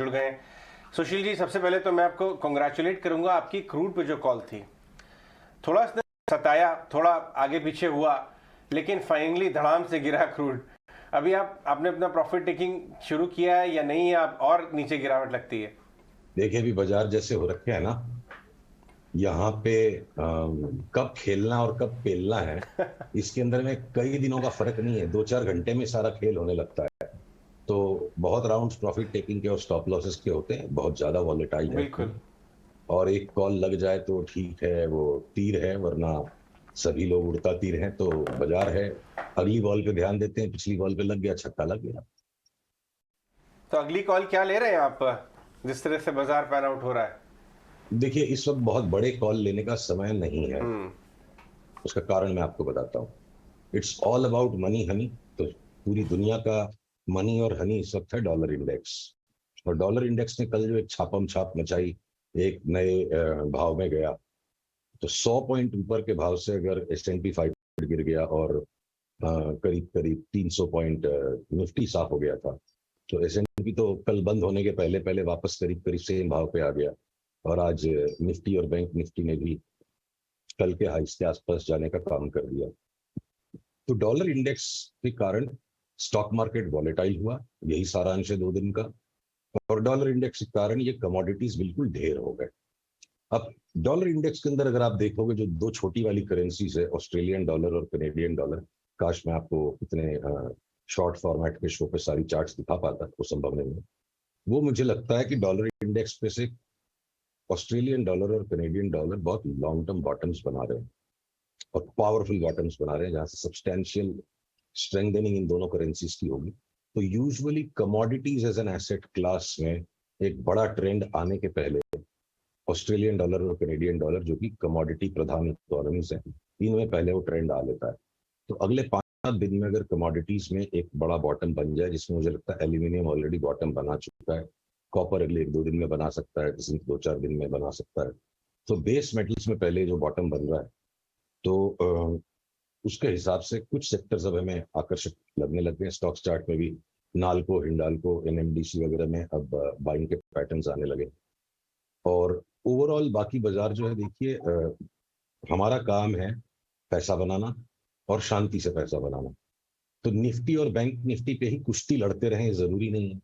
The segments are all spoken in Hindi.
जुड़ गए। सुशील जी, सबसे पहले तो मैं आपको कॉन्ग्रेचुलेट करूंगा, आपकी क्रूड पे जो कॉल थी थोड़ा इसने सताया, थोड़ा आगे पीछे हुआ, लेकिन फाइनली धड़ाम से गिरा क्रूड। अभी आपने अपना प्रॉफिट टेकिंग शुरू किया है या नहीं, आप और नीचे गिरावट लगती है? देखिए, अभी बाजार जैसे हो रखे है ना, यहाँ पे कब खेलना और कब पेलना है, इसके अंदर में कई दिनों का फर्क नहीं है। 2-4 घंटे में सारा खेल होने लगता है। तो बहुत राउंड्स प्रॉफिट टेकिंग के और स्टॉप लॉसेस के होते हैं, बहुत ज्यादा वॉलेटाइल है बिल्कुल। क्रूड। और एक कॉल लग जाए तो ठीक है, वो तीर है, वरना सभी लोग उड़ता तीर हैं। तो बाजार है, अगली बॉल पे ध्यान देते हैं, पिछली बॉल पे लग गया, छक्का लग गया। तो अगली कॉल क्या ले रहे हैं आप, जिस तरह से बाजार पैन आउट हो रहा है? देखिए, इस वक्त बहुत बड़े कॉल लेने का समय नहीं है। हम्म। उसका कारण मैं आपको बताता हूँ। It's all about money Honey. तो पूरी दुनिया का मनी और हनी इस वक्त है डॉलर इंडेक्स। और डॉलर इंडेक्स ने कल जो एक छापम छाप मचाई, एक नए भाव में गया। तो 100 पॉइंट ऊपर के भाव से अगर S&P 500 गिर गया और करीब करीब 300 पॉइंट निफ्टी साफ हो गया था, तो S&P तो कल बंद होने के पहले पहले वापस करीब करीब सेम भाव पे आ गया। और आज निफ्टी और बैंक निफ्टी ने भी कल के हाइस के आसपास जाने का काम कर दिया। तो डॉलर इंडेक्स के कारण स्टॉक मार्केट वॉलेटाइल हुआ, यही सारांश है 2 दिन का। और डॉलर इंडेक्स के कारण ये कमोडिटीज बिल्कुल ढेर हो गए। अब डॉलर इंडेक्स के अंदर अगर आप देखोगे, जो दो छोटी वाली करेंसीज है, ऑस्ट्रेलियन डॉलर और कनेडियन डॉलर, काश मैं आपको इतने शॉर्ट फॉर्मेट के शो पे सारी चार्ट्स दिखा पाता, वो संभव नहीं है। वो मुझे लगता है कि डॉलर इंडेक्स पे से ऑस्ट्रेलियन डॉलर और कनेडियन डॉलर बहुत लॉन्ग टर्म बॉटम्स बना रहे हैं, और पावरफुल बॉटम्स बना रहे हैं, जहां से सब्सटैंशियल स्ट्रेंथनिंग इन दोनों करेंसीज की होगी। तो usually commodities as an asset class में एक बड़ा ट्रेंड आने के पहले ऑस्ट्रेलियन डॉलर और कनेडियन डॉलर, जो कि कमोडिटी प्रधान इकोनॉमीज है, इनमें पहले वो ट्रेंड आ लेता है। तो अगले 5-7 दिन में अगर कमोडिटीज में एक बड़ा बॉटम बन जाए, जिसमें मुझे लगता है एल्यूमिनियम ऑलरेडी बॉटम बना चुका है, कॉपर अगले 1-2 दिन में बना सकता है, जिंक 2-4 दिन में बना सकता है। तो बेस मेटल्स में पहले जो बॉटम बन रहा है, तो उसके हिसाब से कुछ सेक्टर्स अब हमें आकर्षक लगने लग गए। स्टॉक चार्ट में भी नाल्को, हिंडाल्को, एनएमडीसी वगैरह में अब बाइंग के पैटर्न्स आने लगे। और ओवरऑल बाकी बाजार जो है, देखिए, हमारा काम है पैसा बनाना और शांति से पैसा बनाना। तो निफ्टी और बैंक निफ्टी पे ही कुश्ती लड़ते रहें जरूरी नहीं है।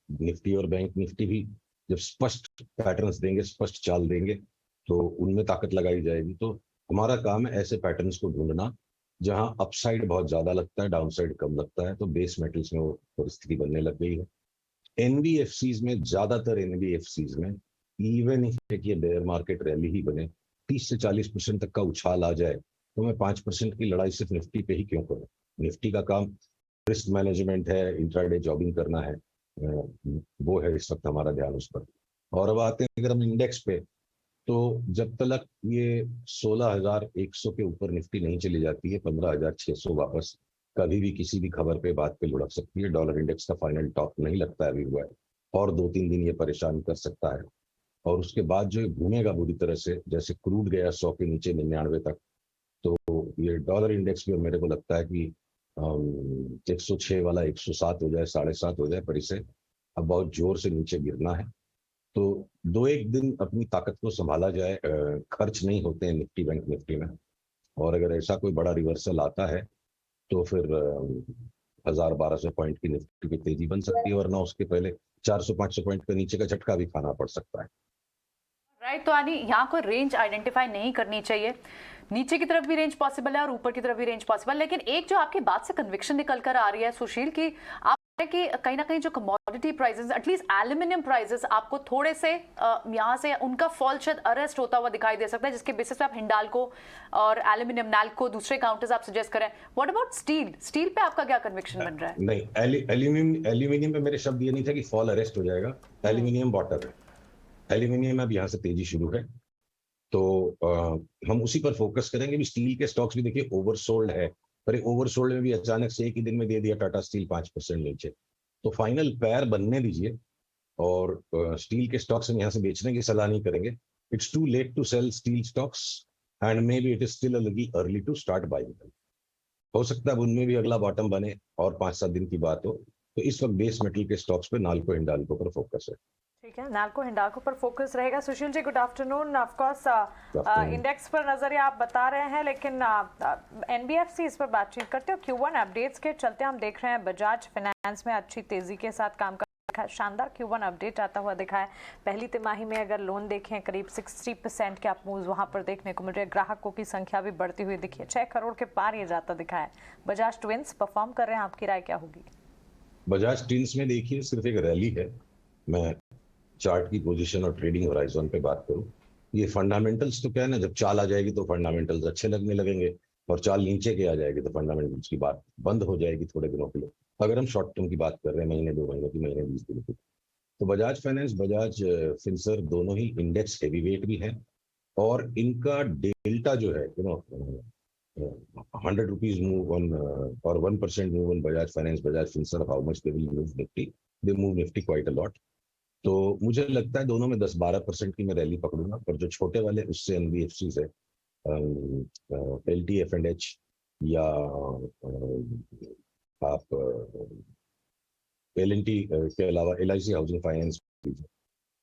निफ्टी और बैंक निफ्टी भी जब स्पष्ट पैटर्न्स देंगे, स्पष्ट चाल देंगे, तो उनमें ताकत लगाई जाएगी। तो हमारा काम है ऐसे पैटर्न्स को ढूंढना जहां अपसाइड बहुत ज्यादा लगता है, डाउनसाइड कम लगता है। तो बेस मेटल्स में वो परिस्थिति बनने लग गई है। एनबीएफसीज में, ज्यादातर एनबीएफसीज में, इवन इफ ये बेयर मार्केट रैली ही बने, 30 से 40% तक का उछाल आ जाए, तो मैं 5% की लड़ाई सिर्फ निफ्टी पे ही क्यों करूं? निफ्टी का काम रिस्क मैनेजमेंट है, इंट्राडे जॉबिंग करना है, वो है इस वक्त हमारा ध्यान उस पर। और अब आते हैं अगर हम इंडेक्स पे, तो जब तक ये 16,100 के ऊपर निफ्टी नहीं चली जाती है, 15,600 वापस कभी भी किसी भी खबर पे, बात पे लुढ़क सकती है। डॉलर इंडेक्स का फाइनल टॉप नहीं लगता है अभी हुआ है, और 2-3 दिन ये परेशान कर सकता है। और उसके बाद जो घूमेगा बुरी तरह से, जैसे क्रूड गया 100 के नीचे 99 तक, तो ये डॉलर इंडेक्स भी मेरे को लगता है कि 106 वाला 107 हो जाए, 7.5 हो जाए, पर इसे अब बहुत जोर से नीचे गिरना है। तो 2-1 दिन अपनी ताकत को संभाला जाए, खर्च नहीं होते हैं निफ्टी बैंक निफ्टी में। और अगर ऐसा कोई बड़ा रिवर्सल आता है, तो फिर 1,000-1,200 पॉइंट की निफ्टी की तेजी बन सकती है, वरना उसके पहले 400-500 पॉइंट का नीचे का झटका भी खाना पड़ सकता है। राइट। तो यानी यहाँ कोई रेंज आइडेंटिफाई नहीं करनी चाहिए। नीचे की तरफ भी रेंज पॉसिबल है और ऊपर की तरफ भी रेंज पॉसिबल। लेकिन एक जो आपकी बात से कन्विक्शन निकल कर आ रही है सुशील, की आप कि कहीं ना कहीं जो commodity prices, at least aluminium prices, आपको थोड़े से यहाँ से उनका फॉल शायद अरेस्ट होता हुआ दिखाई दे सकता है, जिसके बेसिस पे आप हिंडाल्को और एल्यूमिनियम, नाल्को, दूसरे काउंटर्स आप सजेस्ट करें। What about steel? स्टील पे आपका क्या कन्विक्शन बन रहा है? नहीं, एल्यूमिनियम पे मेरे शब्द ये नहीं था कि फॉल अरेस्ट हो जाएगा। एल्यूमिनियम बॉटम है। एल्यूमिनियम अब यहाँ से तेजी शुरू है, तो हम उसी पर फोकस करेंगे। भी स्टील के स्टॉक्स भी देखिए ओवरसोल्ड है, पर ओवरसोल्ड में भी अचानक से एक ही दिन में दे दिया टाटा स्टील 5% नीचे। तो फाइनल पैर बनने दीजिए, और स्टील के स्टॉक्स हम यहाँ से बेचने की सलाह नहीं करेंगे। It's too late to sell steel stocks, and maybe it is still a little early to start buying. हो सकता है उनमें भी अगला बॉटम बने और 5-7 दिन की बात हो, तो इस वक्त बेस मेटल के स्टॉक्स पे नाल्को हिंडाल्को पर फोकस है। ठीक है, नाल्को हिंडाल्को पर फोकस रहेगा। Sushil ji, good afternoon. Of course index पर नजरिया आप बता रहे हैं, लेकिन एनबीएफसी इस पर बातचीत करते हो। Q1 अपडेट्स के चलते हम देख रहे हैं बजाज फाइनेंस में अच्छी तेजी के साथ काम कर शानदार Q1 अपडेट आता हुआ दिखा है। पहली तिमाही में अगर लोन देखें करीब 60% के आप मूव वहां पर देखने को मिल रहे हैं। ग्राहकों की संख्या भी बढ़ती हुई दिखी है, 6 करोड़ के पार ये जाता दिखा है। बजाज ट्विंस परफॉर्म कर रहे हैं, आपकी राय क्या होगी? बजाज टीन्स में देखिए सिर्फ एक रैली है। मैं चार्ट की पोजीशन और ट्रेडिंग होराइजन पे बात करूं, ये फंडामेंटल्स तो क्या है ना, जब चाल आ जाएगी तो फंडामेंटल्स अच्छे लगने लगेंगे, और चाल नीचे के आ जाएगी तो फंडामेंटल्स की बात बंद हो जाएगी थोड़े दिनों के लिए। अगर हम शॉर्ट टर्म की बात कर रहे हैं, महीने 2 महीने की, महीने 20 दिन की, तो बजाज फाइनेंस, बजाज फिनसर्व दोनों ही इंडेक्स हेवीवेट भी है, और इनका डेल्टा जो है 100 रुपीज मूव ऑन और 1% move on Bajaj finance, Bajaj Finserv, how much they will move Nifty, they move Nifty quite a lot. तो मुझे लगता है दोनों में 10-12% की मैं रैली पकड़ूंगा, पर जो छोटे वाले उससे एनबीएफसी है, एलटी एफ&एच, या आप एल&टी के अलावा एलआईसी हाउसिंग फाइनेंस,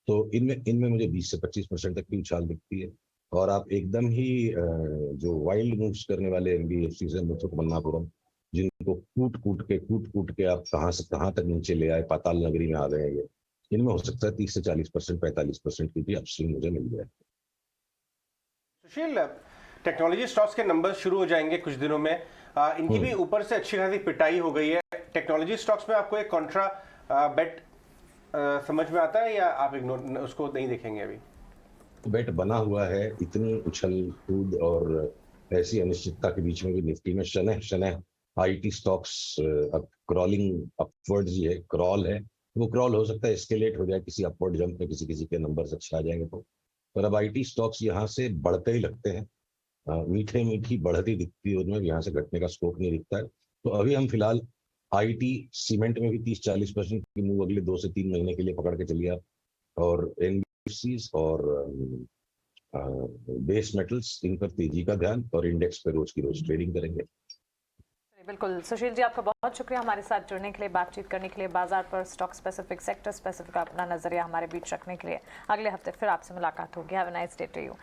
तो इनमें इनमें मुझे 20 से 25% तक की उछाल दिखती है। और आप एकदम ही जो वाइल्ड मूव्स करने वाले एनबीएफसी है, मुथुट मन्नापुरम, जिनको कूट कूट के आप कहाँ से कहाँ तक नीचे ले आए, पाताल नगरी में आ गए हैं, ये इनमें हो सकता है 30 से 40%, 45% की भी अपस्विंग मुझे मिल जाए। सुशील, टेक्नोलॉजी स्टॉक्स के नंबर्स शुरू हो जाएंगे कुछ दिनों में। इनकी भी ऊपर से अच्छी खासी पिटाई हो गई है। टेक्नोलॉजी स्टॉक्स में आपको एक कॉन्ट्रा बेट समझ में आता है, या आप इग्नोर उसको नहीं देखेंगे अभी? बेट बना हुआ है, इतनी उछल कूद और ऐसी अनिश्चितता के बीच में भी निफ्टी में शनह आईटी स्टॉक्स अब क्रॉलिंग अपवर्ड्स, ये क्रॉल है, वो क्रॉल हो सकता है एस्केलेट हो जाए किसी अपवर्ड जंप में, किसी के नंबर्स अच्छे आ जाएंगे तो। पर अब आईटी स्टॉक्स यहाँ से बढ़ते ही लगते हैं, मीठी बढ़ती दिखती है उनमें, यहाँ से घटने का स्कोप नहीं दिखता है। तो अभी हम फिलहाल आईटी सीमेंट में भी 30-40% की मूव अगले 2 से 3 महीने के लिए पकड़ के चलिए आप, और एनबीएफसीज और बेस मेटल्स, इन पर तेजी का ध्यान, और इंडेक्स पे रोज की रोज ट्रेडिंग करेंगे। बिल्कुल सुशील जी, आपका बहुत शुक्रिया हमारे साथ जुड़ने के लिए, बातचीत करने के लिए, बाजार पर स्टॉक स्पेसिफिक, सेक्टर स्पेसिफिक अपना नजरिया हमारे बीच रखने के लिए। अगले हफ्ते फिर आपसे मुलाकात होगी। Have a nice day to you.